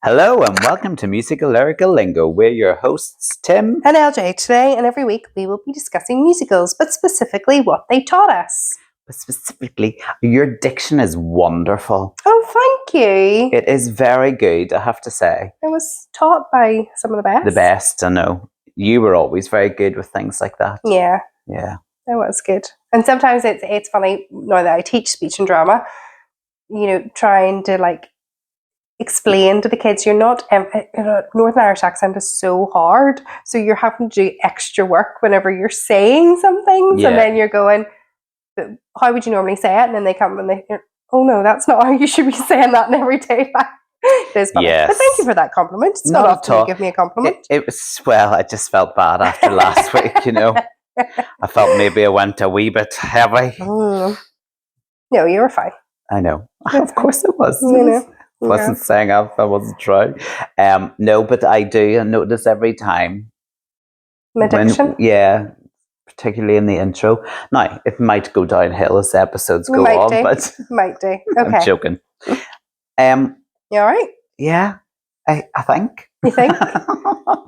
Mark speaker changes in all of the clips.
Speaker 1: Hello and welcome to Musical Lyrical Lingo. We're your hosts, Tim
Speaker 2: and LJ. Today and every week we will be discussing musicals, but specifically what they taught us.
Speaker 1: But specifically, your diction is wonderful.
Speaker 2: Oh, thank you.
Speaker 1: It is very good, I have to say.
Speaker 2: I was taught by some of the best.
Speaker 1: The best, I know. You were always very good with things like that.
Speaker 2: Yeah.
Speaker 1: Yeah.
Speaker 2: That was good. And sometimes it's funny, now that I teach speech and drama, trying to explain to the kids, Northern Irish accent is so hard, so you're having to do extra work whenever you're saying some things, and then you're going, how would you normally say it? And then they come and they're, oh no, that's not how you should be saying that in everyday life. It is funny.
Speaker 1: Yes.
Speaker 2: But thank you for that compliment. It's not often you give me a compliment.
Speaker 1: It was, well, I just felt bad after last week, I felt maybe I went a wee bit heavy.
Speaker 2: No, you were fine.
Speaker 1: I know. Of course it was. Wasn't saying I wasn't trying. No, but I do notice every time.
Speaker 2: My diction?
Speaker 1: Particularly in the intro. Now, it might go downhill as episodes go on, but
Speaker 2: might do. Okay.
Speaker 1: I'm joking.
Speaker 2: You all right?
Speaker 1: Yeah, I think.
Speaker 2: You think?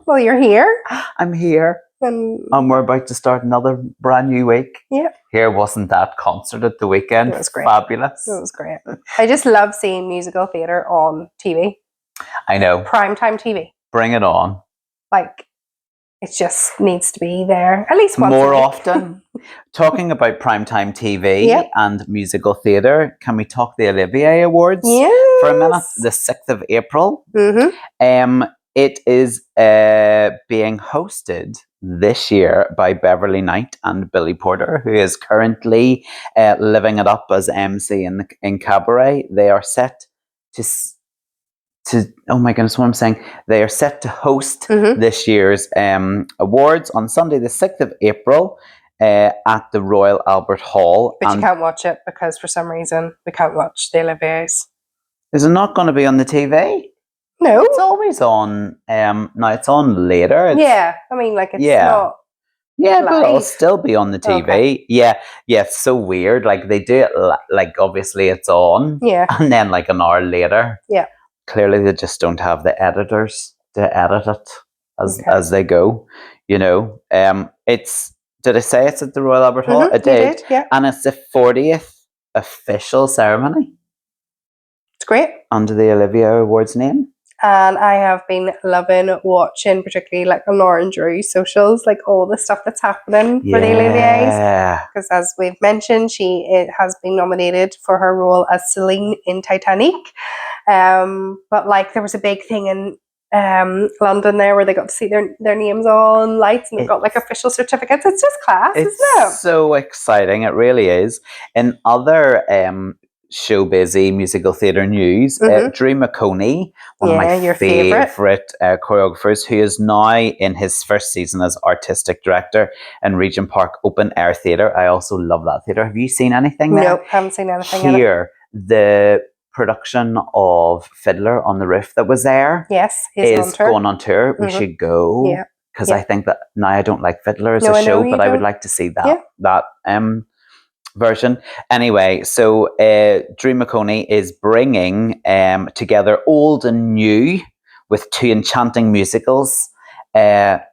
Speaker 2: Well, you're here.
Speaker 1: I'm here. And we're about to start another brand new week.
Speaker 2: Yeah.
Speaker 1: Here wasn't that concert at the weekend.
Speaker 2: It was great.
Speaker 1: Fabulous.
Speaker 2: It was great. I just love seeing musical theatre on TV.
Speaker 1: I know.
Speaker 2: Primetime TV.
Speaker 1: Bring it on.
Speaker 2: It just needs to be there at least once
Speaker 1: more
Speaker 2: a week.
Speaker 1: Often. Talking about primetime TV and musical theatre, can we talk the Olivier Awards for a minute? The 6th of April.
Speaker 2: Mm-hmm.
Speaker 1: It is being hosted this year by Beverly Knight and Billy Porter, who is currently living it up as MC in Cabaret. They are set to oh my goodness, what I'm saying. They are set to host this year's awards on Sunday, the 6th of April at the Royal Albert Hall.
Speaker 2: But you can't watch it because for some reason we can't watch the Oliviers.
Speaker 1: Is it not going to be on the TV?
Speaker 2: No.
Speaker 1: It's always on. Now it's on later.
Speaker 2: It's not.
Speaker 1: Yeah, but it'll still be on the TV. Okay. Yeah, it's so weird. They do it obviously it's on.
Speaker 2: Yeah.
Speaker 1: And then an hour later.
Speaker 2: Yeah.
Speaker 1: Clearly they just don't have the editors to edit it as they go. It's. Did I say it's at the Royal Albert Hall?
Speaker 2: I did. Yeah.
Speaker 1: And it's the 40th official ceremony.
Speaker 2: It's great.
Speaker 1: Under the Olivier Awards name.
Speaker 2: And I have been loving watching, particularly on Lauren Drew's socials, all the stuff that's happening for the Oliviers. Because as we've mentioned, she has been nominated for her role as Celine in Titanic. But there was a big thing in London there where they got to see their names on lights and they've got official certificates. It's just class, isn't it?
Speaker 1: It's so exciting. It really is. In other showbizy musical theatre news, Drew McConey, one of my favourite choreographers, who is now in his first season as artistic director in Regent Park Open Air Theatre. I also love that theatre. Have you seen anything there?
Speaker 2: Nope, haven't seen anything
Speaker 1: here. The production of Fiddler on the Roof that was there is going on tour. We should go because I think that now I don't like Fiddler as a show, but I would like to see that version. Anyway, so Drew McConey is bringing together old and new with 2 enchanting musicals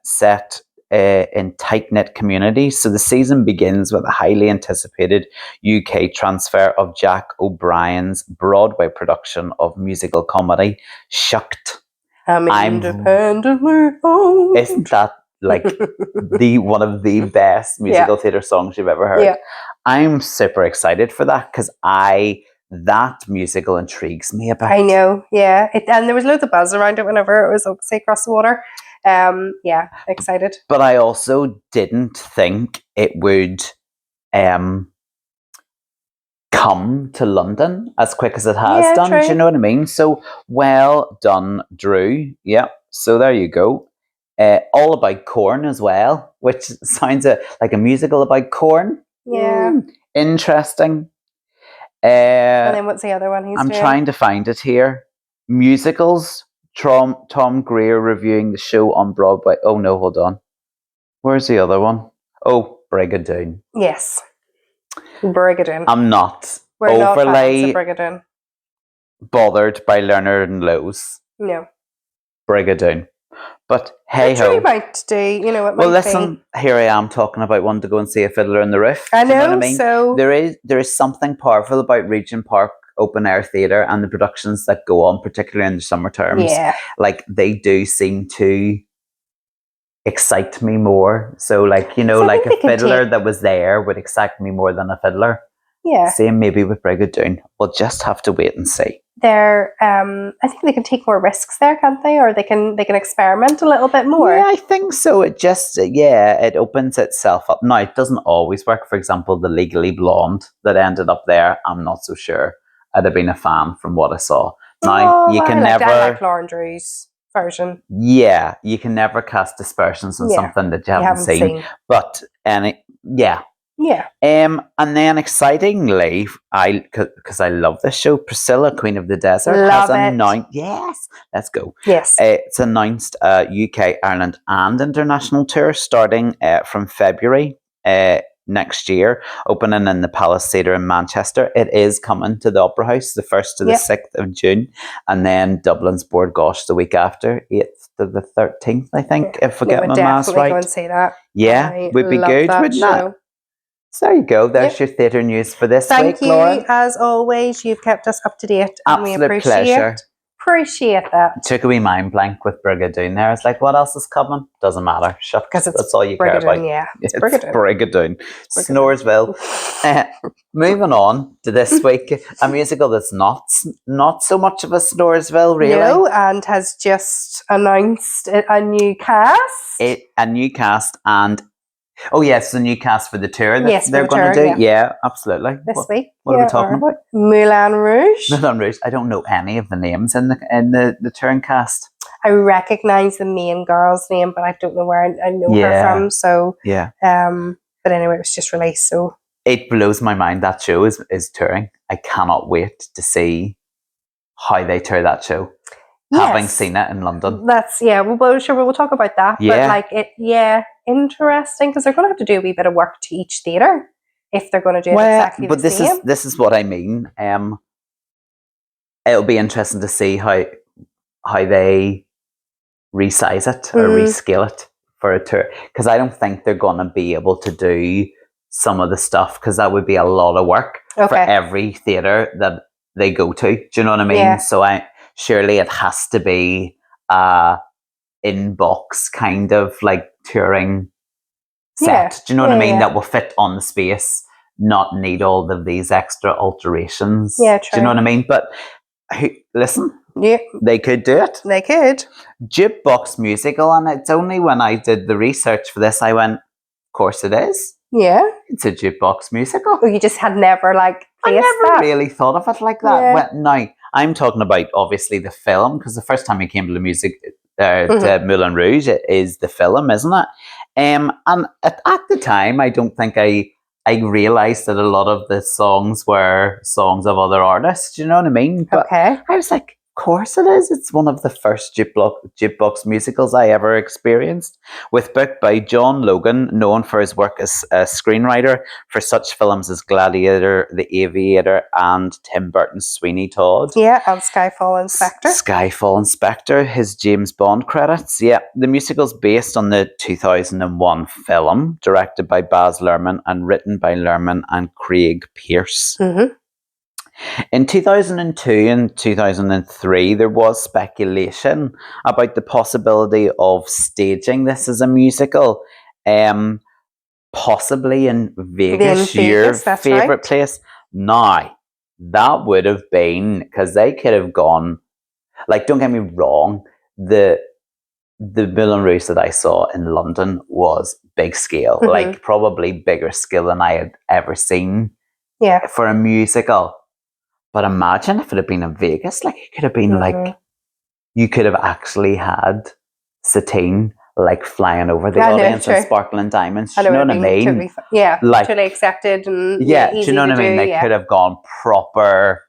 Speaker 1: set in tight-knit communities. So the season begins with a highly anticipated UK transfer of Jack O'Brien's Broadway production of musical comedy Shucked.
Speaker 2: I'm independently owned.
Speaker 1: Isn't that one of the best musical theatre songs you've ever heard?
Speaker 2: Yeah.
Speaker 1: I'm super excited for that because that musical intrigues me a bit.
Speaker 2: I know, yeah. And there was loads of buzz around it whenever it was obviously across the water. Excited.
Speaker 1: But I also didn't think it would come to London as quick as it has done.
Speaker 2: True.
Speaker 1: Do you know what I mean? So well done, Drew. Yeah. So there you go. All about corn as well, which sounds like a musical about corn.
Speaker 2: Yeah.
Speaker 1: Interesting.
Speaker 2: And then what's the other one he's
Speaker 1: doing?
Speaker 2: I'm
Speaker 1: trying to find it here. Musicals. Tom Greer reviewing the show on Broadway. Oh no, hold on. Where's the other one? Oh, Brigadoon.
Speaker 2: Yes. Brigadoon.
Speaker 1: I'm not
Speaker 2: overly
Speaker 1: bothered by Leonard and Lowe's.
Speaker 2: No.
Speaker 1: Brigadoon. But hey ho.
Speaker 2: You might do, you know, it might
Speaker 1: well, listen, here I am talking about wanting to go and see a Fiddler on the Roof.
Speaker 2: I know,
Speaker 1: you know what I mean?
Speaker 2: So
Speaker 1: there is something powerful about Regent Park open air theatre and the productions that go on, particularly in the summer terms.
Speaker 2: Yeah.
Speaker 1: Like, they do seem to excite me more. So, like, you know, like a fiddler that was there would excite me more than a fiddler.
Speaker 2: Yeah.
Speaker 1: Same maybe with Brigadoon. We'll just have to wait and see.
Speaker 2: They're I think they can take more risks there, can't they? Or they can experiment a little bit more.
Speaker 1: Yeah, I think so. It just it opens itself up. Now, it doesn't always work. For example, the Legally Blonde that ended up there, I'm not so sure I'd have been a fan from what I saw. Now, you can never...
Speaker 2: I like Lauren Drew's version.
Speaker 1: Yeah, you can never cast aspersions on something that you haven't seen. But, yeah.
Speaker 2: Yeah.
Speaker 1: And then excitingly, because I love this show, Priscilla, Queen of the Desert, has announced. Yes, let's go.
Speaker 2: Yes,
Speaker 1: it's announced a UK, Ireland, and international tour starting from February next year, opening in the Palace Theatre in Manchester. It is coming to the Opera House the 1st to the 6th of June, and then Dublin's Bord Gosh the week after, 8th to the 13th, I think, if I get my maths right.
Speaker 2: Go and see that.
Speaker 1: Yeah, would be good, wouldn't it? So there you go. There's your theatre news for this week, Lauren.
Speaker 2: Thank you, as always. You've kept us up to date.
Speaker 1: Absolute
Speaker 2: and we appreciate that.
Speaker 1: Took a wee mind blank with Brigadoon there. It's like, what else is coming? Doesn't matter. Shut, because that's all you care about.
Speaker 2: Yeah, it's
Speaker 1: Brigadoon. Snoresville. Moving on to this week, a musical that's not so much of a Snoresville, really.
Speaker 2: No, and has just announced a new cast.
Speaker 1: A new cast, and oh yes, the new cast for the tour that they're going to do. Yeah, absolutely.
Speaker 2: This week.
Speaker 1: What are we talking about?
Speaker 2: Moulin Rouge.
Speaker 1: Moulin Rouge. I don't know any of the names in the touring cast.
Speaker 2: I recognise the main girl's name, but I don't know where I know her from. So
Speaker 1: yeah.
Speaker 2: But anyway, it was just released. So
Speaker 1: it blows my mind that show is touring. I cannot wait to see how they tour that show. Having seen it in London.
Speaker 2: That's we'll talk about that.
Speaker 1: Yeah.
Speaker 2: But interesting, because they're going to have to do a wee bit of work to each theatre if they're going to do it exactly the same.
Speaker 1: But this is what I mean. It'll be interesting to see how they resize it or rescale it for a tour, because I don't think they're going to be able to do some of the stuff, because that would be a lot of work for every theatre that they go to. Do you know what I mean?
Speaker 2: Yeah.
Speaker 1: So surely it has to be in-box kind of like touring set. Do you know what I mean? That will fit on the space, not need all of these extra alterations.
Speaker 2: Yeah, true.
Speaker 1: Do you know what I mean? But listen, they could do it.
Speaker 2: They could.
Speaker 1: Jukebox musical, and it's only when I did the research for this I went, of course it is.
Speaker 2: Yeah.
Speaker 1: It's a jukebox musical.
Speaker 2: Well, you just had never
Speaker 1: I never really thought of it like that. Well, now, I'm talking about obviously the film, because the first time I came to the music to Moulin Rouge, it is the film, isn't it? And at the time, I don't think I realised that a lot of the songs were songs of other artists. Do you know what I mean? But I was like, of course it is. It's one of the first jukebox musicals I ever experienced, with book by John Logan, known for his work as a screenwriter for such films as Gladiator, The Aviator, and Tim Burton's Sweeney Todd.
Speaker 2: Yeah, and Skyfall Inspector.
Speaker 1: Skyfall Inspector, his James Bond credits. Yeah, the musical's based on the 2001 film, directed by Baz Luhrmann and written by Luhrmann and Craig Pearce.
Speaker 2: Mm-hmm.
Speaker 1: In 2002 and 2003, there was speculation about the possibility of staging this as a musical, possibly in Vegas, your favourite place. Now, that would have been, because they could have gone, like, don't get me wrong, the Moulin Rouge that I saw in London was big scale, like probably bigger scale than I had ever seen for a musical. But imagine if it had been in Vegas, like it could have been like, you could have actually had Satine like flying over the audience and sparkling diamonds. Do you know what I mean?
Speaker 2: Totally accepted and
Speaker 1: do you know what I mean? They could have gone proper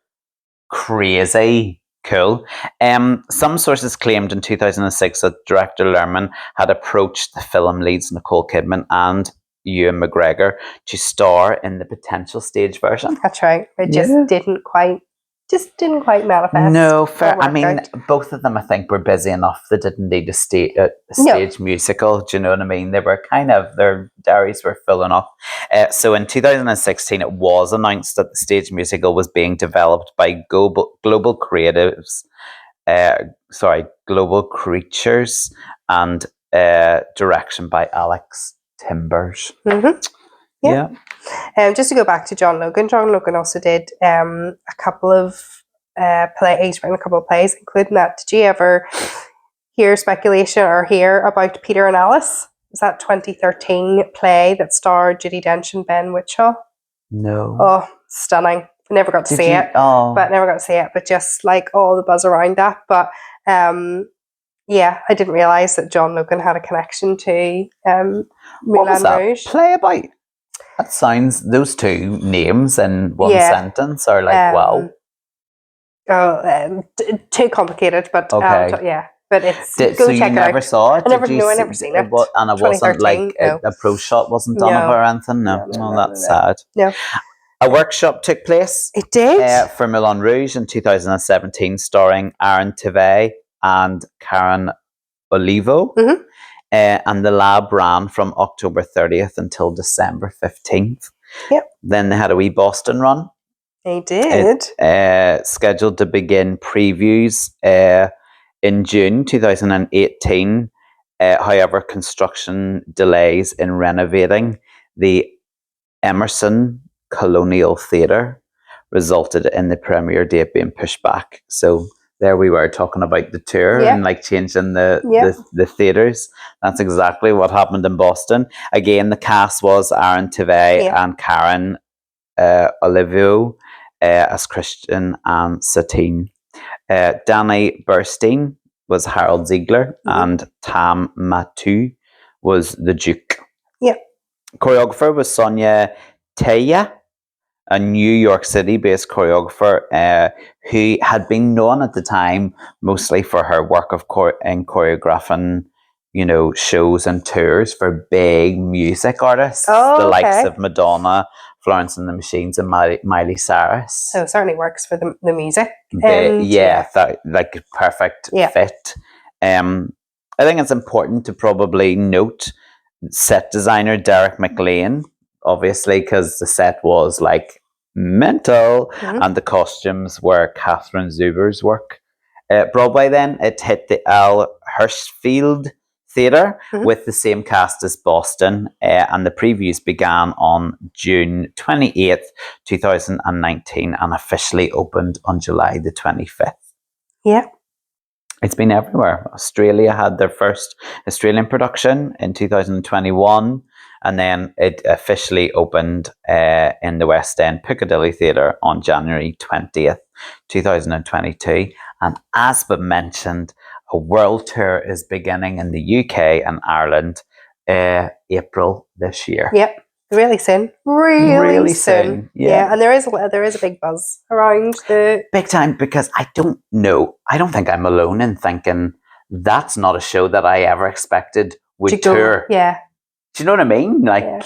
Speaker 1: crazy cool. Some sources claimed in 2006 that director Luhrmann had approached the film leads Nicole Kidman and Ewan McGregor to star in the potential stage version.
Speaker 2: That's right. It just didn't quite just didn't quite manifest.
Speaker 1: No, fair. I mean, both of them, I think, were busy enough. They didn't need a stage musical. Do you know what I mean? They were their diaries were full enough. So in 2016, it was announced that the stage musical was being developed by Global Creatives. Global Creatures, and direction by Alex Timbers.
Speaker 2: Mm-hmm. Yeah. Just to go back to John Logan also did a couple of plays, written a couple of plays, including that. Did you ever hear speculation or hear about Peter and Alice? Was that 2013 play that starred Judi Dench and Ben Whishaw?
Speaker 1: No.
Speaker 2: Oh, stunning. I never got to see it. But just like all the buzz around that. But yeah, I didn't realise that John Logan had a connection to Moulin Rouge.
Speaker 1: Play about? That sounds, those two names in one sentence are like, wow.
Speaker 2: Too complicated, but
Speaker 1: okay.
Speaker 2: But it's
Speaker 1: so you never saw it?
Speaker 2: I never seen it.
Speaker 1: And it wasn't like a pro shot wasn't done of it or anything? No, that's sad.
Speaker 2: No.
Speaker 1: A workshop took place.
Speaker 2: It did.
Speaker 1: For Moulin Rouge in 2017, starring Aaron Tveit and Karen Olivo.
Speaker 2: Mm-hmm.
Speaker 1: And the lab ran from October 30th until December 15th.
Speaker 2: Yep.
Speaker 1: Then they had a wee Boston run.
Speaker 2: They did.
Speaker 1: Scheduled to begin previews in June 2018. However, construction delays in renovating the Emerson Colonial Theatre resulted in the premiere date being pushed back. So there we were talking about the tour and like changing the theatres. That's exactly what happened in Boston. Again, the cast was Aaron Tveit and Karen Olivo as Christian and Satine. Danny Burstein was Harold Ziegler and Tam Matu was the Duke.
Speaker 2: Yeah.
Speaker 1: Choreographer was Sonia Teya, a New York City-based choreographer who had been known at the time mostly for her work in choreographing, shows and tours for big music artists, the likes of Madonna, Florence and the Machines, and Miley Cyrus.
Speaker 2: So it certainly works for the music.
Speaker 1: Like perfect fit. I think it's important to probably note set designer Derek McLean, obviously, because the set was like mental and the costumes were Catherine Zuber's work. Broadway then, it hit the Al Hirschfeld Theatre with the same cast as Boston, and the previews began on June 28th, 2019 and officially opened on July the 25th.
Speaker 2: Yeah.
Speaker 1: It's been everywhere. Australia had their first Australian production in 2021, and then it officially opened in the West End Piccadilly Theatre on January 20th, 2022. And as we mentioned, a world tour is beginning in the UK and Ireland April this year.
Speaker 2: Yep. Really soon. Really soon.
Speaker 1: Yeah.
Speaker 2: And there is a big buzz around the...
Speaker 1: Big time, because I don't think I'm alone in thinking that's not a show that I ever expected would tour.
Speaker 2: Yeah.
Speaker 1: Do you know what I mean?
Speaker 2: I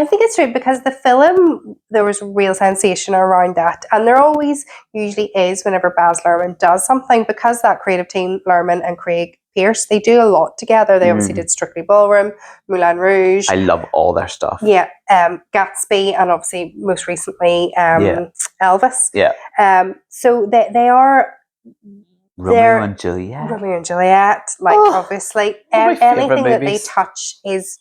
Speaker 2: think it's true, because the film, there was real sensation around that. And there always usually is whenever Baz Luhrmann does something, because that creative team, Luhrmann and Craig Pearce, they do a lot together. They obviously did Strictly Ballroom, Moulin Rouge.
Speaker 1: I love all their stuff.
Speaker 2: Yeah. Gatsby, and obviously most recently Elvis.
Speaker 1: Yeah.
Speaker 2: So they are...
Speaker 1: Romeo and Juliet.
Speaker 2: Obviously. Anything that they touch is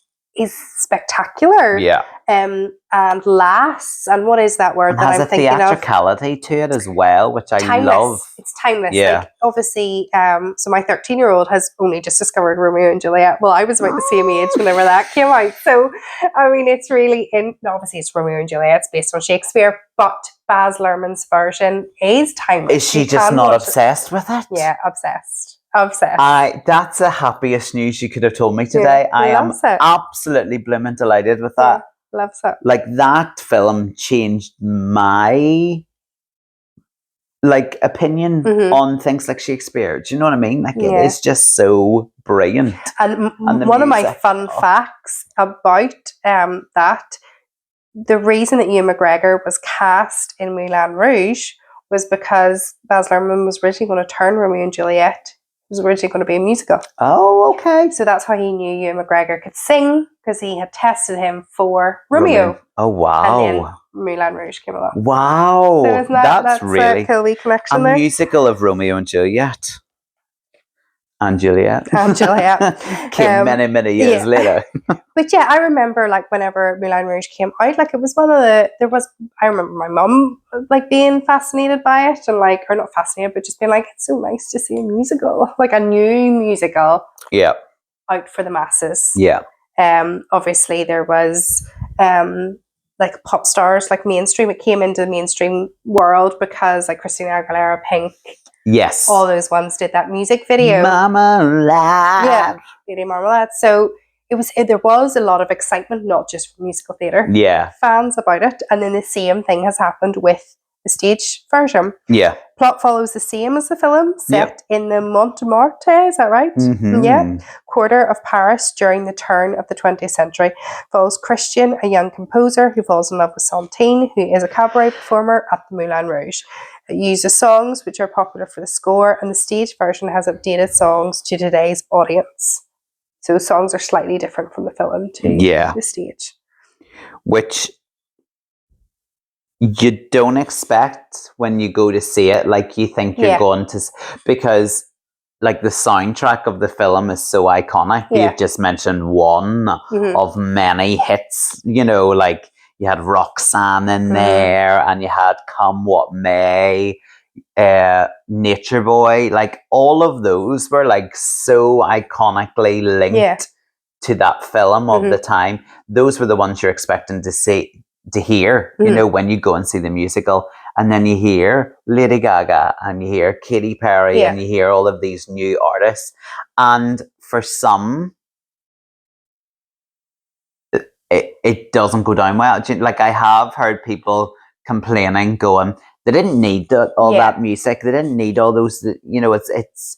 Speaker 2: spectacular.
Speaker 1: Yeah.
Speaker 2: And lasts. And what is that word
Speaker 1: and
Speaker 2: that
Speaker 1: has
Speaker 2: I'm thinking of?
Speaker 1: Has a theatricality to it as well, which I love.
Speaker 2: It's timeless.
Speaker 1: Yeah.
Speaker 2: Obviously, so my 13-year-old has only just discovered Romeo and Juliet. Well, I was about the same age whenever that came out. So, I mean, it's really obviously it's Romeo and Juliet. It's based on Shakespeare, but Baz Luhrmann's version is timeless.
Speaker 1: Is she just not obsessed with it?
Speaker 2: Yeah, obsessed.
Speaker 1: That's the happiest news you could have told me today. I am absolutely blooming delighted with that.
Speaker 2: Yeah, loves it.
Speaker 1: Like, that film changed my opinion on things like Shakespeare. Do you know what I mean? Like, it is just so brilliant.
Speaker 2: And one of my fun facts about that, the reason that Ewan McGregor was cast in Moulin Rouge was because Baz Luhrmann was originally going to turn Romeo and Juliet. It was originally going to be a musical.
Speaker 1: Oh, okay.
Speaker 2: So that's how he knew Ewan McGregor could sing, because he had tested him for Romeo.
Speaker 1: Oh, wow.
Speaker 2: And then Moulin Rouge came along.
Speaker 1: Wow.
Speaker 2: So that's really a cool wee connection
Speaker 1: there. A musical of Romeo and Juliet. And Juliet. Came many years later.
Speaker 2: But yeah, I remember like whenever Moulin Rouge came out, like it was I remember my mum like being fascinated by it, and like, or not fascinated, but just being like, it's so nice to see a musical, like a new musical.
Speaker 1: Yeah.
Speaker 2: Out for the masses.
Speaker 1: Yeah.
Speaker 2: Obviously there was like pop stars, like mainstream. It came into the mainstream world because like Christina Aguilera, Pink.
Speaker 1: Yes.
Speaker 2: All those ones did that music video.
Speaker 1: Marmalade.
Speaker 2: Yeah, Lady Marmalade. So there was a lot of excitement, not just for musical theatre fans about it. And then the same thing has happened with the stage version.
Speaker 1: Yeah.
Speaker 2: Plot follows the same as the film, set in the Montmartre, is that right?
Speaker 1: Mm-hmm.
Speaker 2: Yeah. Quarter of Paris during the turn of the 20th century. Follows Christian, a young composer who falls in love with Santine, who is a cabaret performer at the Moulin Rouge. It uses songs which are popular for the score, and the stage version has updated songs to today's audience. So songs are slightly different from the film to the stage.
Speaker 1: Which you don't expect when you go to see it. Like, you think you're going to... Because, like, the soundtrack of the film is so iconic. You've just mentioned one of many hits. You know, like, you had Roxanne in there, and you had Come What May, Nature Boy. Like, all of those were, like, so iconically linked to that film of the time. Those were the ones you're expecting to hear, you know, when you go and see the musical. And then you hear Lady Gaga, and you hear Katy Perry, and you hear all of these new artists. And for some, it doesn't go down well. Like, I have heard people complaining, going, they didn't need all that music. They didn't need all those, you know, it's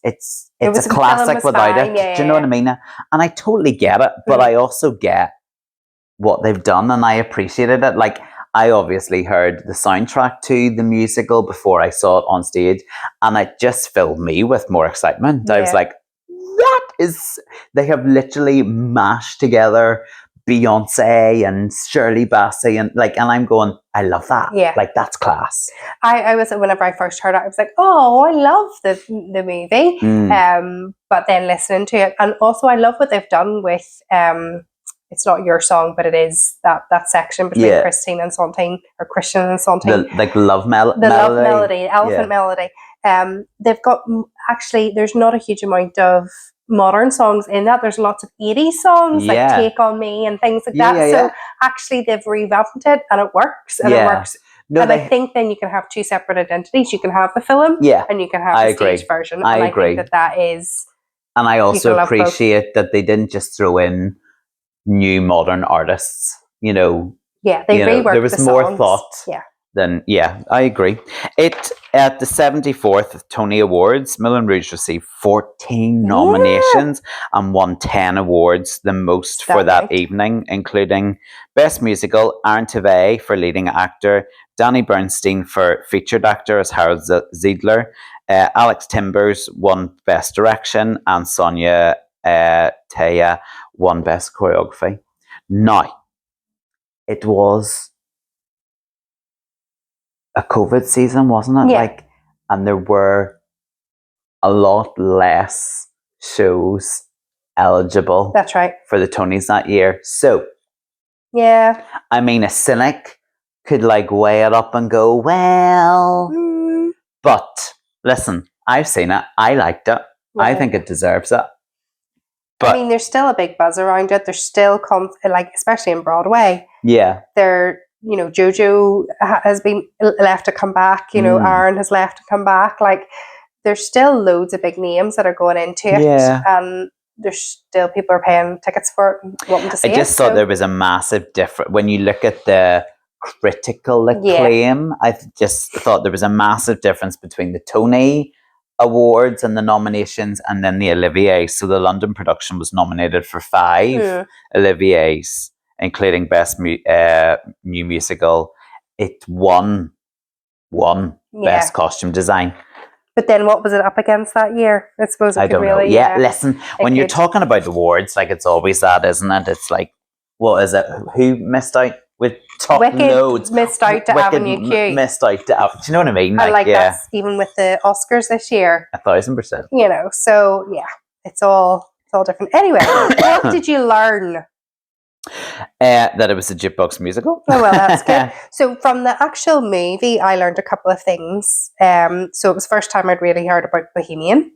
Speaker 1: a classic without it. Do you know what I mean? And I totally get it, but I also get what they've done, and I appreciated it. Like, I obviously heard the soundtrack to the musical before I saw it on stage, and it just filled me with more excitement. I was like, they have literally mashed together Beyonce and Shirley Bassey, and I'm going, I love that. Yeah. Like, that's class.
Speaker 2: I was, whenever I first heard it, I was like, oh, I love the movie. But then listening to it, and also I love what they've done with it's not your song, but it is that section between Christine and Santine, or Christian and Santine.
Speaker 1: The love melody.
Speaker 2: The love melody, elephant melody. They've got, actually, there's not a huge amount of modern songs in that. There's lots of 80s songs, like Take On Me and things like that. So actually they've revamped it, and it works. And it works. No, and I think then you can have two separate identities. You can have the film, and you can have the stage version. And I think that is...
Speaker 1: And I also appreciate that they didn't just throw in new modern artists, you know.
Speaker 2: Yeah, they reworked
Speaker 1: there was
Speaker 2: the
Speaker 1: more
Speaker 2: songs.
Speaker 1: thought. Then I agree. It at the 74th Tony Awards, Moulin Rouge received 14 nominations and won 10 awards, the most for that evening, including Best Musical, Aaron Tveit for leading actor, Danny Bernstein for featured actor as Harold Ziedler, Alex Timbers won Best Direction, and Sonia Taya won Best Choreography. Now, it was a COVID season, wasn't it?
Speaker 2: Yeah.
Speaker 1: And there were a lot less shows eligible.
Speaker 2: That's right.
Speaker 1: For the Tonys that year. So, I mean, a cynic could weigh it up and go, well, but listen, I've seen it. I liked it. Yeah. I think it deserves it.
Speaker 2: But, I mean, there's still a big buzz around it. There's still, especially in Broadway.
Speaker 1: Yeah.
Speaker 2: You know, Jojo has been left to come back. You know, Aaron has left to come back. There's still loads of big names that are going into it. Yeah. And there's still people are paying tickets for it and wanting to see it.
Speaker 1: I just thought there was a massive difference. When you look at the critical acclaim, I just thought there was a massive difference between the Tony Awards and the nominations, and then the Olivier. So the London production was nominated for 5 Oliviers, including Best New Musical. It won won Best Costume Design.
Speaker 2: But then what was it up against that year? I suppose
Speaker 1: I don't know. Yeah, listen, when you're talking about awards, like it's always that, isn't it? It's like, what is it? Who missed out? With top
Speaker 2: Wicked
Speaker 1: loads.
Speaker 2: Missed out to
Speaker 1: Wicked
Speaker 2: Avenue Q.
Speaker 1: Missed out to do you know what I mean?
Speaker 2: Like that's even with the Oscars this year.
Speaker 1: 1,000%.
Speaker 2: You know, so yeah, it's all different. Anyway, what did you learn?
Speaker 1: That it was a jukebox musical.
Speaker 2: Oh, well, that's good. So from the actual movie, I learned a couple of things. So it was the first time I'd really heard about Bohemian.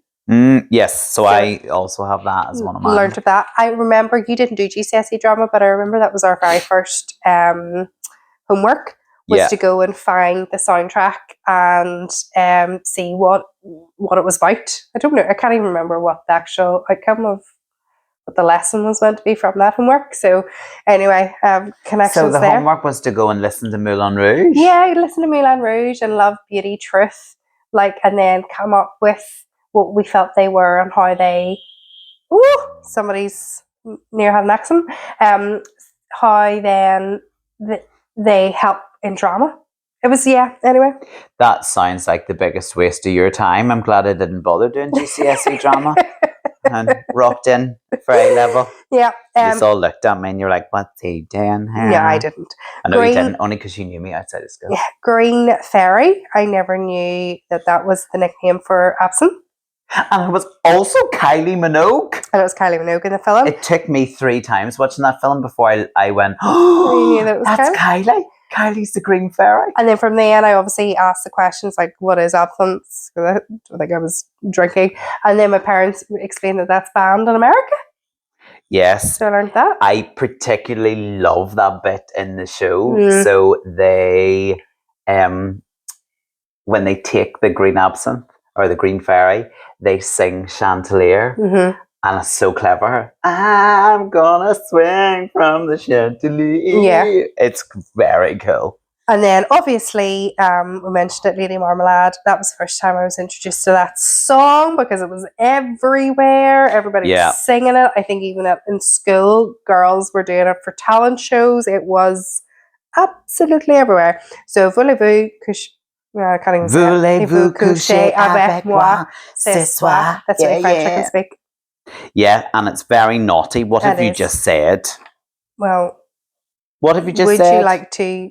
Speaker 1: Yes, so I also have that as one of mine.
Speaker 2: Learned of that. I remember you didn't do GCSE drama, but I remember that was our very first homework, was to go and find the soundtrack and see what it was about. I don't know. I can't even remember what the actual outcome of what the lesson was meant to be from that homework. So anyway, connections
Speaker 1: So the
Speaker 2: there.
Speaker 1: homework was to go and listen to Moulin Rouge?
Speaker 2: Yeah, I'd listen to Moulin Rouge and Love, Beauty, Truth, and then come up with what we felt they were and how they, somebody's near had an accent, how then they help in drama. It was, anyway.
Speaker 1: That sounds like the biggest waste of your time. I'm glad I didn't bother doing GCSE drama and rocked in for A level.
Speaker 2: Yeah.
Speaker 1: You all looked at me and you're like, what's he doing here?
Speaker 2: Yeah, I didn't.
Speaker 1: I know you didn't, only because you knew me outside of school.
Speaker 2: Yeah, Green Fairy. I never knew that was the nickname for absinthe.
Speaker 1: And it was also Kylie Minogue.
Speaker 2: And it was Kylie Minogue in the film.
Speaker 1: It took me 3 times watching that film before I went, oh,
Speaker 2: you knew that it was
Speaker 1: that's Kylie. Kylie's the Green Fairy.
Speaker 2: And then from then, I obviously asked the questions like, what is absinthe? Because I think I was drinking. And then my parents explained that that's banned in America.
Speaker 1: Yes.
Speaker 2: So I learned that.
Speaker 1: I particularly love that bit in the show. So they, when they take the green absinthe or the Green Fairy, they sing Chandelier. And it's so clever. I'm gonna swing from the chandelier. Yeah. It's very cool.
Speaker 2: And then obviously, we mentioned it, Lady Marmalade. That was the first time I was introduced to that song because it was everywhere. Everybody was singing it. I think even in school, girls were doing it for talent shows. It was absolutely everywhere. So, voulez-vous coucher? I can't even say it.
Speaker 1: Voulez-vous coucher avec moi ce soir?
Speaker 2: That's the only French I can speak.
Speaker 1: Yeah, and it's very naughty. What have you just said?
Speaker 2: Well,
Speaker 1: what have you just said?
Speaker 2: Would you like to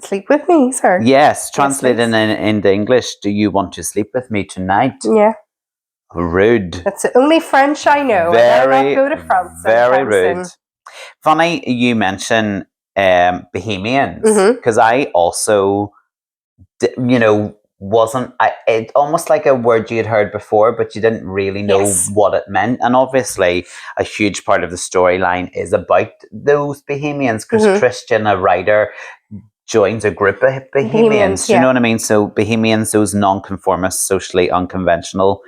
Speaker 2: sleep with me, sir?
Speaker 1: Yes, translated into English. Do you want to sleep with me tonight?
Speaker 2: Yeah.
Speaker 1: Rude.
Speaker 2: That's the only French I know.
Speaker 1: Very,
Speaker 2: I go to France.
Speaker 1: Very rude. Funny you mention Bohemians, because I also, wasn't it almost like a word you had heard before, but you didn't really know what it meant. And obviously a huge part of the storyline is about those Bohemians, because Christian, a writer, joins a group of Bohemians. Do you know what I mean? So Bohemians, those non-conformist, socially unconventional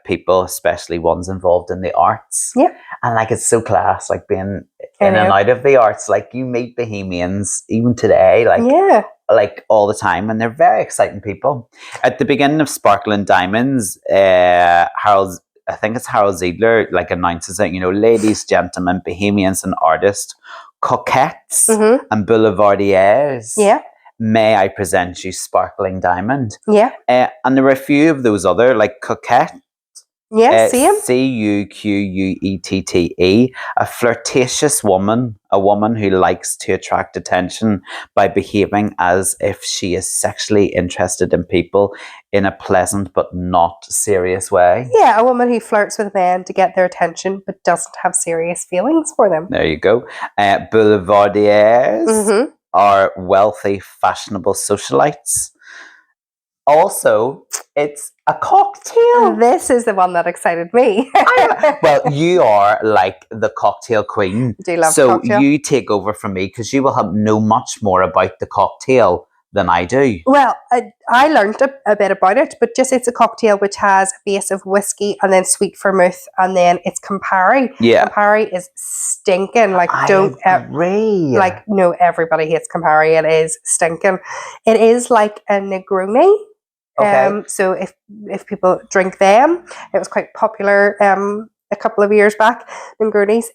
Speaker 1: people, especially ones involved in the arts.
Speaker 2: Yeah.
Speaker 1: And it's so class, being in and out of the arts. You meet Bohemians even today, all the time, and they're very exciting people. At the beginning of Sparkling Diamonds, Harold Ziedler announces that, ladies, gentlemen, Bohemians and artists, coquettes and boulevardiers.
Speaker 2: Yeah.
Speaker 1: May I present you Sparkling Diamond?
Speaker 2: Yeah.
Speaker 1: And there were a few of those other coquette.
Speaker 2: Yeah, same.
Speaker 1: Cuquette, a flirtatious woman, a woman who likes to attract attention by behaving as if she is sexually interested in people in a pleasant but not serious way.
Speaker 2: Yeah, a woman who flirts with men to get their attention but doesn't have serious feelings for them.
Speaker 1: There you go. Boulevardiers are wealthy, fashionable socialites. Also, it's a cocktail.
Speaker 2: This is the one that excited me.
Speaker 1: Well, you are the cocktail queen.
Speaker 2: I do love cocktail.
Speaker 1: So you take over from me, because you will know much more about the cocktail than I do.
Speaker 2: Well, I learned a bit about it, but just it's a cocktail which has a base of whiskey and then sweet vermouth, and then it's Campari.
Speaker 1: Yeah.
Speaker 2: Campari is stinking.
Speaker 1: I agree.
Speaker 2: No, everybody hates Campari. It is stinking. It is like a Negroni.
Speaker 1: Okay.
Speaker 2: So if people drink them, it was quite popular a couple of years back, Negronis.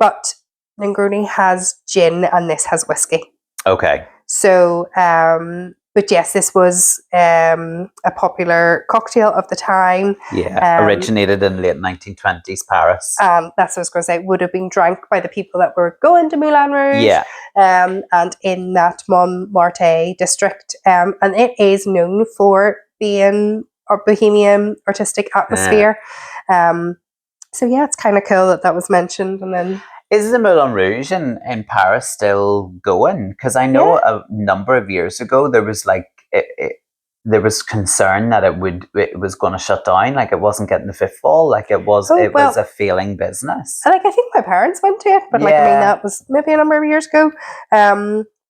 Speaker 2: But Negroni has gin and this has whiskey.
Speaker 1: Okay.
Speaker 2: So But yes, this was a popular cocktail of the time.
Speaker 1: Yeah, originated in late 1920s Paris.
Speaker 2: That's what I was going to say. Would have been drank by the people that were going to Moulin Rouge.
Speaker 1: Yeah.
Speaker 2: And in that Montmartre district. And it is known for being a bohemian artistic atmosphere. So yeah, it's kind of cool that was mentioned. And then...
Speaker 1: Is the Moulin Rouge in Paris still going? Because I know a number of years ago there was like there was concern that it was going to shut down, like it wasn't getting the footfall, like it was was a failing business.
Speaker 2: Like I think my parents went to it, but like I mean that was maybe a number of years ago.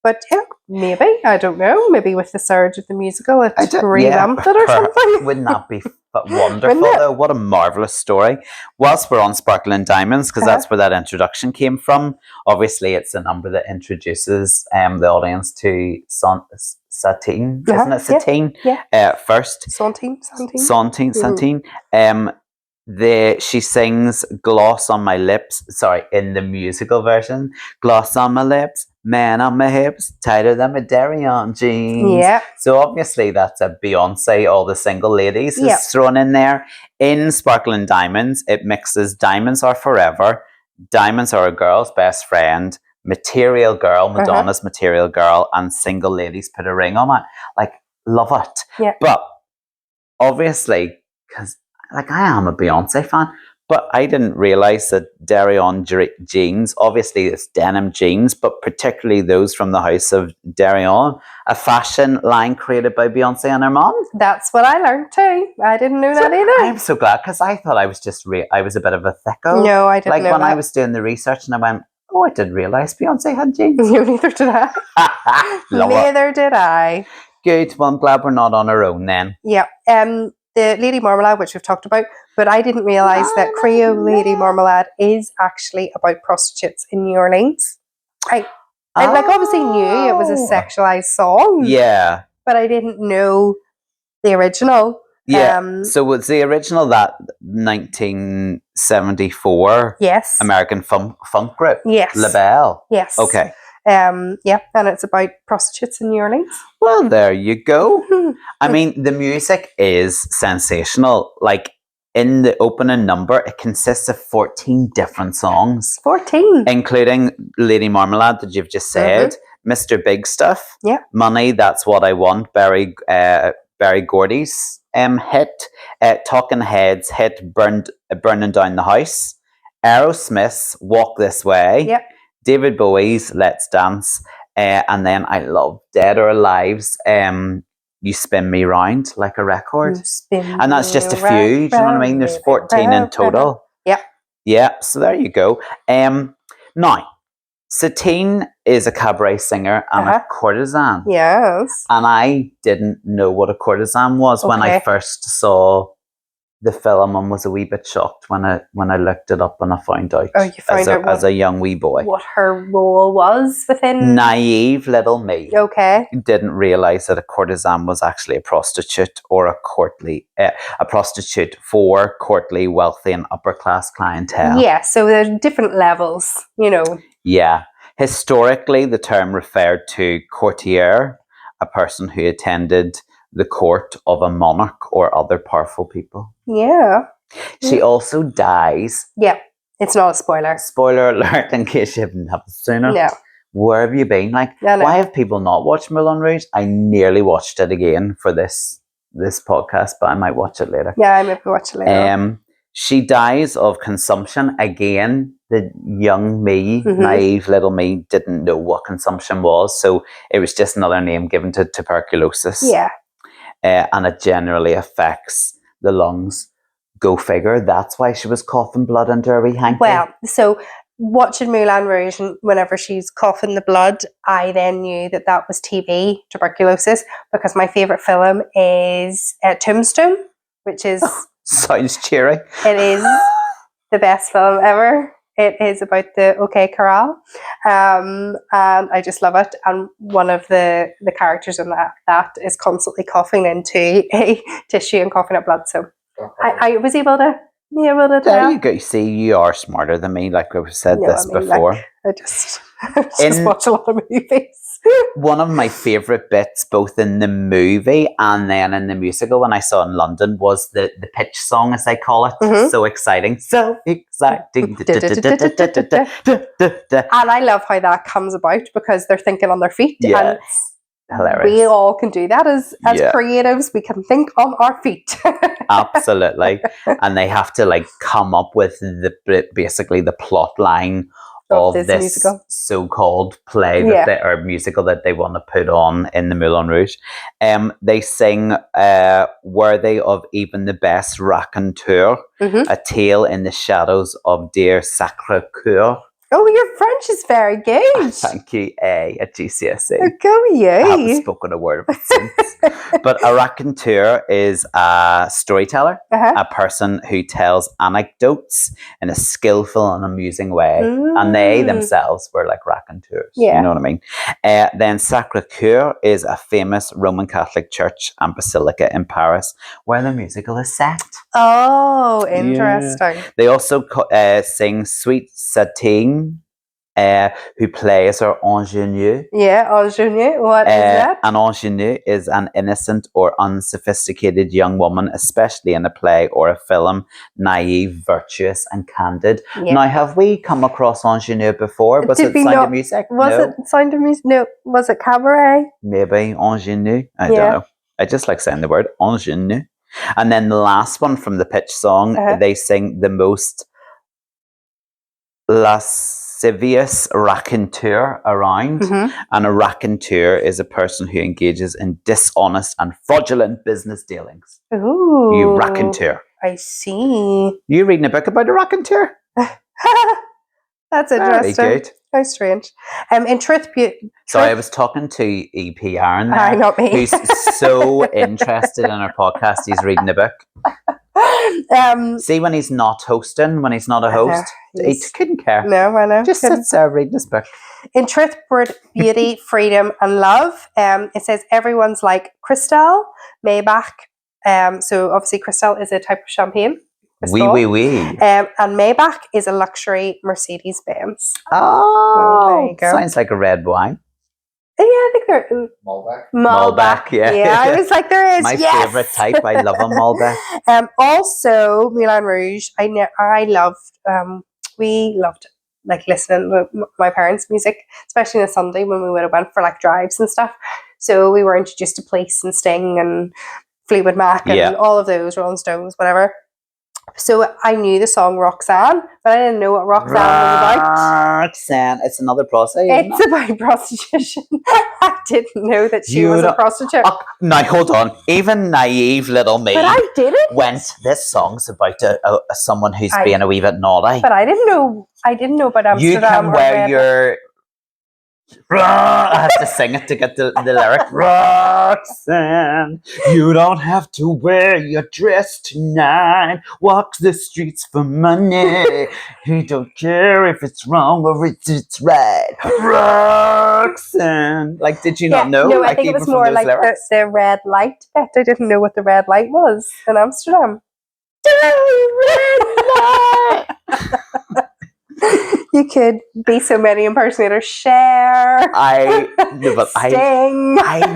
Speaker 2: But yeah, maybe, I don't know. Maybe with the surge of the musical, it revamped it or something.
Speaker 1: Wouldn't that be wonderful though? What a marvellous story. Whilst we're on Sparkling Diamonds, because that's where that introduction came from, obviously it's a number that introduces the audience to Satine, isn't it? Satine?
Speaker 2: Yeah.
Speaker 1: First.
Speaker 2: Santine.
Speaker 1: She sings Gloss on My Lips, in the musical version, gloss on my lips, man on my hips, tighter than my Darion jeans.
Speaker 2: Yeah.
Speaker 1: So obviously that's a Beyonce, all the single ladies is thrown in there. In Sparkling Diamonds, it mixes Diamonds Are Forever, Diamonds Are a Girl's Best Friend, Material Girl, Madonna's Material Girl, and Single Ladies Put a Ring on It. Like, love it.
Speaker 2: Yeah.
Speaker 1: But obviously, because like I am a Beyonce fan, but I didn't realize that Darion jeans, obviously it's denim jeans, but particularly those from the house of Darion, a fashion line created by Beyonce and her mom.
Speaker 2: That's what I learned too. I didn't know that either.
Speaker 1: I'm so glad, because I thought I was just I was a bit of a thicko.
Speaker 2: No, I didn't know
Speaker 1: when
Speaker 2: that.
Speaker 1: I was doing the research and I went, oh, I didn't realize Beyonce had jeans.
Speaker 2: No, neither did I. Neither did I.
Speaker 1: Good. Well, I'm glad we're not on our own then.
Speaker 2: Yeah. The Lady Marmalade, which we've talked about, but I didn't realise that Creole Lady Marmalade is actually about prostitutes in New Orleans. I obviously knew it was a sexualised song.
Speaker 1: Yeah.
Speaker 2: But I didn't know the original.
Speaker 1: Yeah. So was the original that 1974 American funk group?
Speaker 2: Yes.
Speaker 1: La Belle?
Speaker 2: Yes.
Speaker 1: Okay.
Speaker 2: And it's about prostitutes in New Orleans.
Speaker 1: Well, there you go. I mean, the music is sensational. Like, in the opening number, it consists of 14 different songs.
Speaker 2: 14.
Speaker 1: Including Lady Marmalade that you've just said, Mr. Big Stuff, Money, That's What I Want, Barry Gordy's hit, Talking Heads hit, Burning Down the House, Aerosmith's Walk This Way, David Bowie's Let's Dance, and then I love Dead or Alive's You Spin Me Round Like a Record. And that's just a few, do you know what I mean? There's 14 in total. Yeah, so there you go. Now, Satine is a cabaret singer and a courtesan.
Speaker 2: Yes.
Speaker 1: And I didn't know what a courtesan was when I first saw the film, and was a wee bit shocked when I looked it up and I found out, as a young wee boy
Speaker 2: what her role was within.
Speaker 1: Naive little me.
Speaker 2: Okay.
Speaker 1: Didn't realise that a courtesan was actually a prostitute, or a prostitute for courtly, wealthy and upper class clientele.
Speaker 2: Yeah, so there's different levels, you know.
Speaker 1: Yeah. Historically, the term referred to courtier, a person who attended the court of a monarch or other powerful people.
Speaker 2: Yeah.
Speaker 1: She also dies.
Speaker 2: Yeah. It's not a spoiler.
Speaker 1: Spoiler alert, in case you haven't seen it.
Speaker 2: Yeah.
Speaker 1: Where have you been? Like, why have people not watched Moulin Rouge? I nearly watched it again for this podcast, but I might watch it later.
Speaker 2: Yeah, I might watch it later.
Speaker 1: She dies of consumption. Again, the young me, naive little me, didn't know what consumption was. So it was just another name given to tuberculosis.
Speaker 2: Yeah.
Speaker 1: And it generally affects the lungs. Go figure. That's why she was coughing blood into her wee hanky.
Speaker 2: Well, so watching Moulin Rouge, and whenever she's coughing the blood, I then knew that was TB, tuberculosis, because my favourite film is Tombstone, which is...
Speaker 1: sounds cheery.
Speaker 2: It is the best film ever. It is about the OK Corral, and I just love it. And one of the characters in that is constantly coughing into a tissue and coughing up blood. So I was able to
Speaker 1: There you go. See, you are smarter than me. Like we've said before.
Speaker 2: Like, I just watch a lot of movies.
Speaker 1: one of my favourite bits, both in the movie and then in the musical when I saw it in London, was the pitch song, as they call it. So exciting. So exciting.
Speaker 2: And I love how that comes about because they're thinking on their feet.
Speaker 1: Yeah,
Speaker 2: and
Speaker 1: hilarious.
Speaker 2: We all can do that as creatives. We can think on our feet.
Speaker 1: Absolutely. And they have to like come up with basically the plot line of this musical. So-called play or musical that they want to put on in the Moulin Rouge. They sing Worthy of Even the Best Raconteur, a tale in the shadows of dear Sacré-Cœur.
Speaker 2: Oh, your French is very good.
Speaker 1: Thank you, A at GCSE.
Speaker 2: Oh, go you.
Speaker 1: I haven't spoken a word of it since. But a raconteur is a storyteller, a person who tells anecdotes in a skillful and amusing way. And they themselves were like raconteurs. You know what I mean? Then Sacré-Cœur is a famous Roman Catholic church and basilica in Paris where the musical is set.
Speaker 2: Oh, interesting.
Speaker 1: Yeah. They also sing Sweet Satine, who plays her ingenue.
Speaker 2: Yeah, ingenue. What is that?
Speaker 1: An ingenue is an innocent or unsophisticated young woman, especially in a play or a film, naive, virtuous, and candid. Yeah. Now, have we come across ingenue before? Was it Sound of Music?
Speaker 2: Was it Sound of Music? No. Was it Cabaret?
Speaker 1: Maybe ingenue. I don't know. I just like saying the word ingenue. And then the last one from the pitch song, they sing the most lascivious raconteur around. And a raconteur is a person who engages in dishonest and fraudulent business dealings.
Speaker 2: Ooh.
Speaker 1: You raconteur.
Speaker 2: I see.
Speaker 1: You reading a book about a raconteur?
Speaker 2: That's interesting.
Speaker 1: Very good.
Speaker 2: How strange. In truth,
Speaker 1: sorry, I was talking to EP Aaron there,
Speaker 2: not me.
Speaker 1: who's so interested in our podcast. He's reading a book. See, when he's not hosting, when he's not a host, he couldn't care.
Speaker 2: No, I know.
Speaker 1: Just sits there reading his book.
Speaker 2: In truth, beauty, freedom, and love. It says everyone's like Cristal, Maybach. So obviously, Cristal is a type of champagne.
Speaker 1: Oui.
Speaker 2: And Maybach is a luxury Mercedes-Benz.
Speaker 1: Oh, there you go. Sounds like a red wine.
Speaker 2: Yeah, I think they're
Speaker 1: Malbec.
Speaker 2: Yeah, I was like, there is
Speaker 1: my favorite type. I love a Malbec.
Speaker 2: Also, Moulin Rouge. We loved like listening to my parents' music, especially on a Sunday when we would have went for like drives and stuff. So we were introduced to Police and Sting and Fleetwood Mac and all of those, Rolling Stones, whatever. So I knew the song Roxanne, but I didn't know what Roxanne was about.
Speaker 1: Roxanne, it's another prostitute.
Speaker 2: It's about prostitution. I didn't know that she was a prostitute.
Speaker 1: Now hold on, even naive little me.
Speaker 2: But I didn't.
Speaker 1: This song's about someone who's being a wee bit naughty.
Speaker 2: But I didn't know. I didn't know about Amsterdam.
Speaker 1: You can wear your. I have to sing it to get the lyric. Roxanne, you don't have to wear your dress tonight. Walk the streets for money. You don't care if it's wrong or it's right. Roxanne. Like, did you not know?
Speaker 2: No, I think it was more like the red light bit. I didn't know what the red light was in Amsterdam. Red light. You could be so many impersonators. Cher. Sting.
Speaker 1: I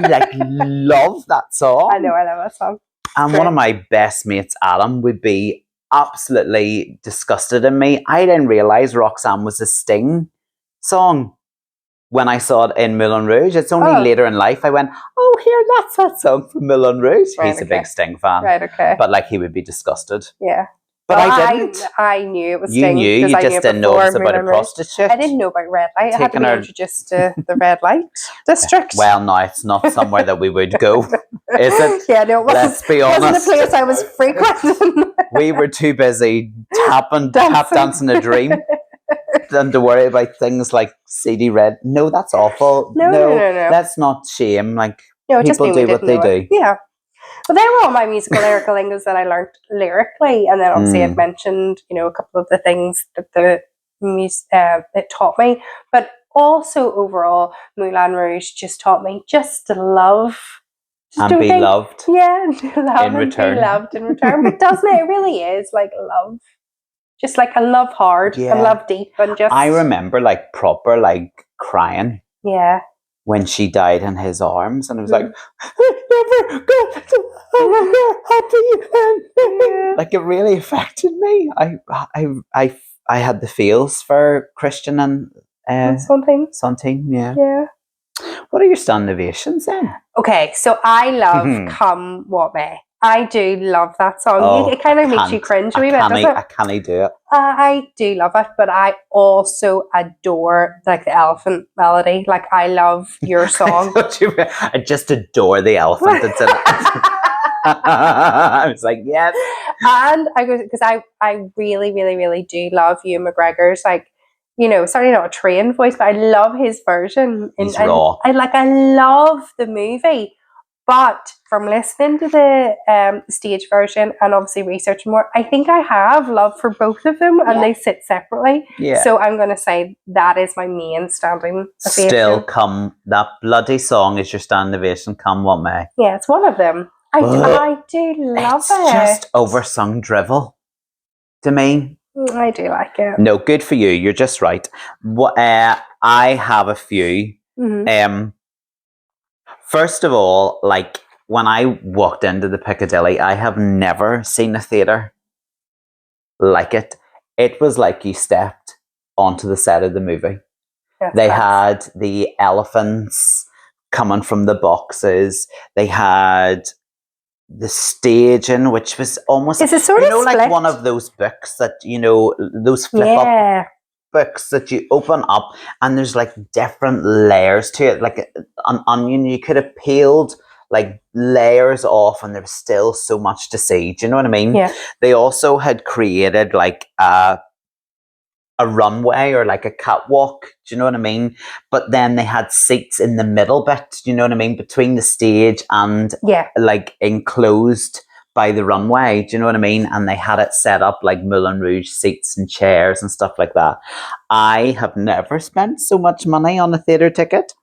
Speaker 1: like love that song.
Speaker 2: I know, I love that song.
Speaker 1: And one of my best mates, Adam, would be absolutely disgusted in me. I didn't realise Roxanne was a Sting song when I saw it in Moulin Rouge. It's only later in life I went, oh, here, that's that song from Moulin Rouge. Right, he's a big Sting fan.
Speaker 2: Right, okay.
Speaker 1: But like he would be disgusted.
Speaker 2: Yeah.
Speaker 1: But I didn't.
Speaker 2: I knew it was
Speaker 1: you
Speaker 2: Sting.
Speaker 1: You just didn't know it was about a prostitute.
Speaker 2: I didn't know about red light. I had to be introduced to the red light district.
Speaker 1: Well, no, it's not somewhere that we would go, is it?
Speaker 2: Yeah, no, it wasn't.
Speaker 1: Let's be honest.
Speaker 2: It wasn't a place I was frequenting.
Speaker 1: We were too busy tap dancing a dream than to worry about things like CD Red. No, that's awful.
Speaker 2: No.
Speaker 1: That's not shame. Like,
Speaker 2: people
Speaker 1: do what they do.
Speaker 2: Yeah. Well, they were all my musical lyrical lingo's that I learned lyrically, and then obviously I'd mentioned, a couple of the things that it taught me, but also overall, Moulin Rouge just taught me just to love.
Speaker 1: And be loved.
Speaker 2: Yeah, to love
Speaker 1: in return.
Speaker 2: Be loved in return. But doesn't it? It really is like love. Just like a love hard and love deep and just...
Speaker 1: I remember like proper like crying.
Speaker 2: Yeah.
Speaker 1: when she died in his arms, and it was like, never go to happy. Like, it really affected me. I had the feels for Christian and Sontine,
Speaker 2: yeah.
Speaker 1: What are your stand ovations then?
Speaker 2: Okay, so I love Come What May. I do love that song. It kind of makes you cringe a wee bit, doesn't it?
Speaker 1: I can't do it.
Speaker 2: I do love it, but I also adore like the elephant melody. Like, I love your song.
Speaker 1: I just adore the elephant that's in it. I was like, yes.
Speaker 2: And I go, because I really, really, really do love Ewan McGregor's, like, you know, certainly not a trained voice, but I love his version.
Speaker 1: He's raw.
Speaker 2: I love the movie. But from listening to the stage version and obviously researching more, I think I have love for both of them, and they sit separately.
Speaker 1: Yeah.
Speaker 2: So I'm going to say that is my main standing ovation.
Speaker 1: Still, that bloody song is your stand ovation, Come What May.
Speaker 2: Yeah, it's one of them. I do love it.
Speaker 1: It's just oversung drivel to me.
Speaker 2: I do like it.
Speaker 1: No, good for you. You're just right. I have a few. First of all, like, when I walked into the Piccadilly, I have never seen a theatre like it. It was like you stepped onto the set of the movie. They had the elephants coming from the boxes. They had the staging, which was almost,
Speaker 2: it's a sort of
Speaker 1: like split. One of those books that, those flip-up books that you open up and there's like different layers to it, like an onion. You could have peeled like layers off and there was still so much to see. Do you know what I mean?
Speaker 2: Yeah.
Speaker 1: They also had created like a runway or like a catwalk. Do you know what I mean? But then they had seats in the middle bit. Do you know what I mean? Between the stage and like enclosed by the runway. Do you know what I mean? And they had it set up like Moulin Rouge seats and chairs and stuff like that. I have never spent so much money on a theatre ticket.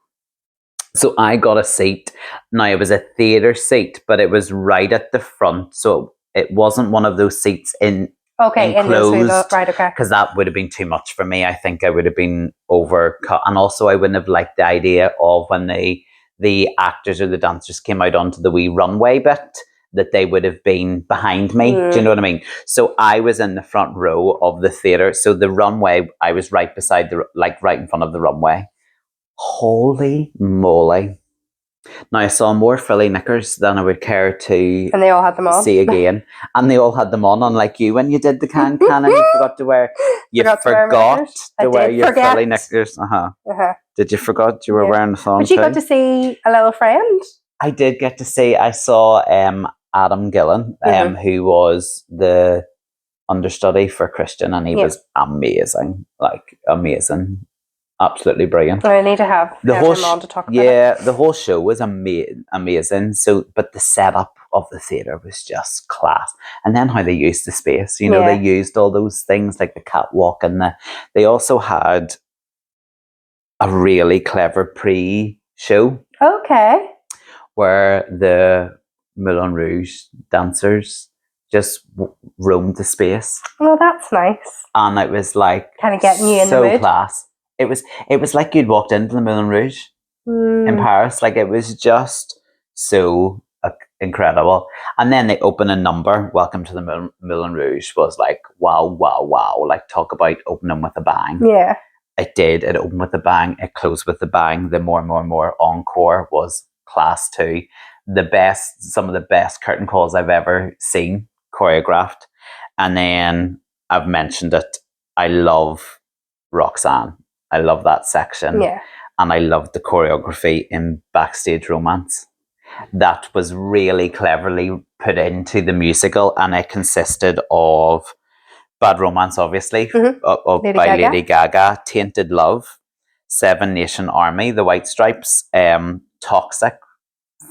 Speaker 1: So I got a seat. Now, it was a theatre seat, but it was right at the front. So it wasn't one of those seats enclosed.
Speaker 2: Right, okay.
Speaker 1: Because that would have been too much for me. I think I would have been overcut. And also I wouldn't have liked the idea of when the actors or the dancers came out onto the wee runway bit, that they would have been behind me. Do you know what I mean? So I was in the front row of the theatre. So the runway, I was right beside right in front of the runway. Holy moly. Now, I saw more frilly knickers than I would care to
Speaker 2: and they all had them on.
Speaker 1: See again. And they all had them on, unlike you when you did the can and you forgot to wear your frilly knickers. Did you forgot you were wearing the song?
Speaker 2: But you got to see a little friend.
Speaker 1: I did get to see, I saw Adam Gillen, who was the understudy for Christian, and he was amazing. Like, amazing. Absolutely brilliant.
Speaker 2: I need to have him on to talk about it.
Speaker 1: Yeah, the whole show was amazing. So, but the setup of the theatre was just class. And then how they used the space. They used all those things like the catwalk, and they also had a really clever pre-show.
Speaker 2: Okay.
Speaker 1: Where the Moulin Rouge dancers just roamed the space.
Speaker 2: Oh, that's nice.
Speaker 1: And it was like
Speaker 2: kind of getting you in the mood.
Speaker 1: So class. It was like you'd walked into the Moulin Rouge in Paris. Like, it was just so incredible. And then they open a number. Welcome to the Moulin Rouge was like, wow, wow, wow. Like, talk about opening with a bang.
Speaker 2: Yeah.
Speaker 1: It did. It opened with a bang. It closed with a bang. The more encore was class too. Some of the best curtain calls I've ever seen choreographed. And then I've mentioned it. I love Roxanne. I love that section.
Speaker 2: Yeah.
Speaker 1: And I love the choreography in Backstage Romance. That was really cleverly put into the musical, and it consisted of Bad Romance, obviously, by Lady Gaga, Tainted Love, Seven Nation Army, The White Stripes, Toxic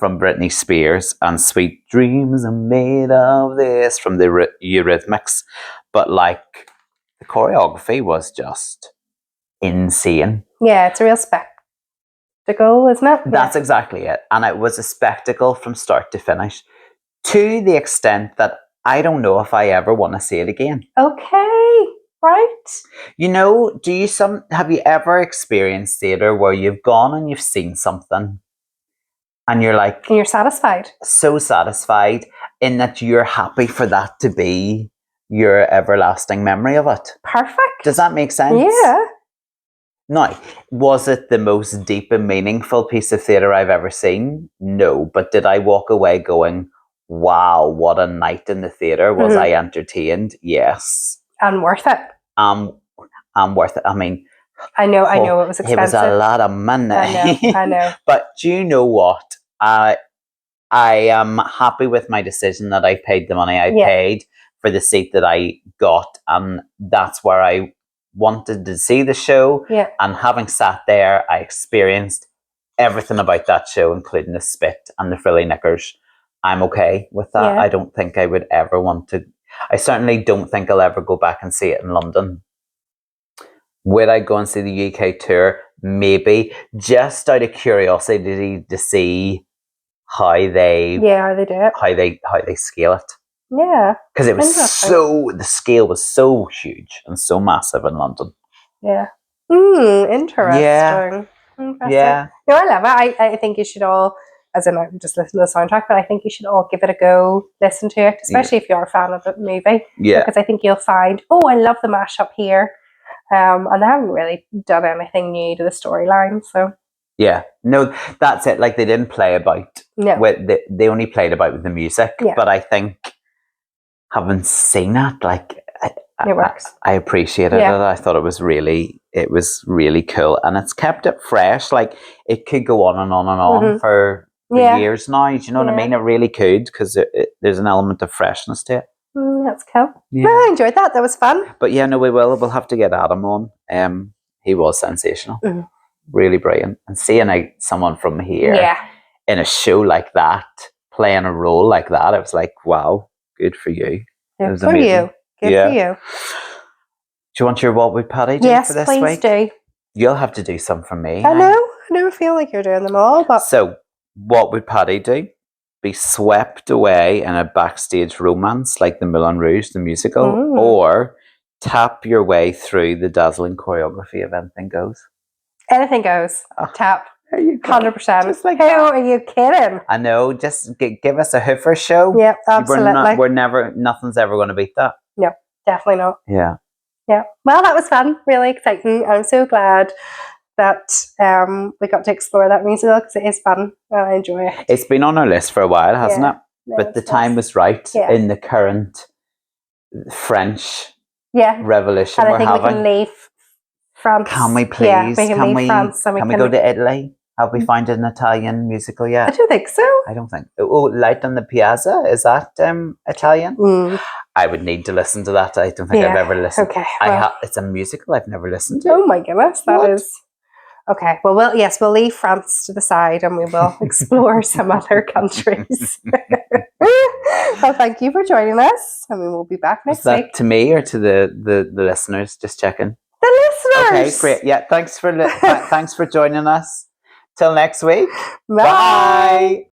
Speaker 1: from Britney Spears, and Sweet Dreams Are Made of This from the Eurythmics. But like, the choreography was just insane.
Speaker 2: Yeah, it's a real spectacle, isn't it?
Speaker 1: That's exactly it. And it was a spectacle from start to finish, to the extent that I don't know if I ever want to see it again.
Speaker 2: Okay. Right?
Speaker 1: You know, have you ever experienced theatre where you've gone and you've seen something and you're like...
Speaker 2: And you're satisfied.
Speaker 1: So satisfied in that you're happy for that to be your everlasting memory of it.
Speaker 2: Perfect.
Speaker 1: Does that make sense?
Speaker 2: Yeah.
Speaker 1: Now, was it the most deep and meaningful piece of theatre I've ever seen? No. But did I walk away going, wow, what a night in the theatre? Was I entertained? Yes.
Speaker 2: And worth it.
Speaker 1: Worth it. I mean...
Speaker 2: I know it was expensive.
Speaker 1: It was a lot of money.
Speaker 2: I know.
Speaker 1: But do you know what? I am happy with my decision that I paid the money I paid for the seat that I got. And that's where I wanted to see the show.
Speaker 2: Yeah.
Speaker 1: And having sat there, I experienced everything about that show, including the spit and the frilly knickers. I'm okay with that.
Speaker 2: Yeah.
Speaker 1: I don't think I would ever want to... I certainly don't think I'll ever go back and see it in London. Would I go and see the UK tour? Maybe. Just out of curiosity to see how they
Speaker 2: do it.
Speaker 1: How they scale it.
Speaker 2: Yeah.
Speaker 1: Because it was the scale was so huge and so massive in London.
Speaker 2: Yeah. Interesting.
Speaker 1: Yeah. Yeah.
Speaker 2: No, I love it. I think you should all, as in I'm just listening to the soundtrack, but I think you should all give it a go, listen to it, especially if you're a fan of the movie.
Speaker 1: Yeah.
Speaker 2: Because I think you'll find, I love the mashup here. And they haven't really done anything new to the storyline, so...
Speaker 1: Yeah, no, that's it. Like, they didn't play about.
Speaker 2: No.
Speaker 1: They only played about with the music.
Speaker 2: Yeah.
Speaker 1: But I think, having seen it, like,
Speaker 2: it works.
Speaker 1: I appreciated it. I thought it was really cool, and it's kept it fresh. Like, it could go on and on and on for years now. Do you know what I mean? It really could, because there's an element of freshness to it.
Speaker 2: That's cool.
Speaker 1: Yeah.
Speaker 2: No, I enjoyed that. That was fun.
Speaker 1: But yeah, no, we'll have to get Adam on. He was sensational. Really brilliant. And seeing someone from here in a show like that, playing a role like that, it was like, wow, good for you.
Speaker 2: Good for amazing. You. Good for you.
Speaker 1: Do you want your What Would Paddy do for this week?
Speaker 2: Yes, please do.
Speaker 1: You'll have to do some for me.
Speaker 2: I know. I never feel like you're doing them all. But
Speaker 1: so, what would Paddy do? Be swept away in a backstage romance like the Moulin Rouge, the musical, or tap your way through the dazzling choreography of Anything Goes?
Speaker 2: Anything Goes. Tap.
Speaker 1: There you go.
Speaker 2: 100%.
Speaker 1: Just like
Speaker 2: Who are you kidding?
Speaker 1: I know. Just give us a Hoofer show.
Speaker 2: Yep, absolutely.
Speaker 1: Nothing's ever going to beat that.
Speaker 2: No, definitely not.
Speaker 1: Yeah.
Speaker 2: Yeah. Well, that was fun. Really exciting. I'm so glad that we got to explore that musical because it is fun and I enjoy it.
Speaker 1: It's been on our list for a while, hasn't it?
Speaker 2: No,
Speaker 1: but the time was right in the current French revolution
Speaker 2: and I think we can leave France.
Speaker 1: Can we please?
Speaker 2: Yeah, we can leave France. And
Speaker 1: can we go to Italy? Have we found an Italian musical yet?
Speaker 2: I don't think so.
Speaker 1: I don't think. Oh, Light on the Piazza, is that Italian? I would need to listen to that. I don't think I've ever listened.
Speaker 2: Okay,
Speaker 1: it's a musical I've never listened to.
Speaker 2: Oh my goodness, that is okay. Well, we'll leave France to the side and we will explore some other countries. Well, thank you for joining us. I mean, we'll be back next week.
Speaker 1: To me or to the listeners? Just checking.
Speaker 2: The listeners.
Speaker 1: Okay, great. Yeah, thanks for joining us. Till next week.
Speaker 2: Bye.
Speaker 1: Bye.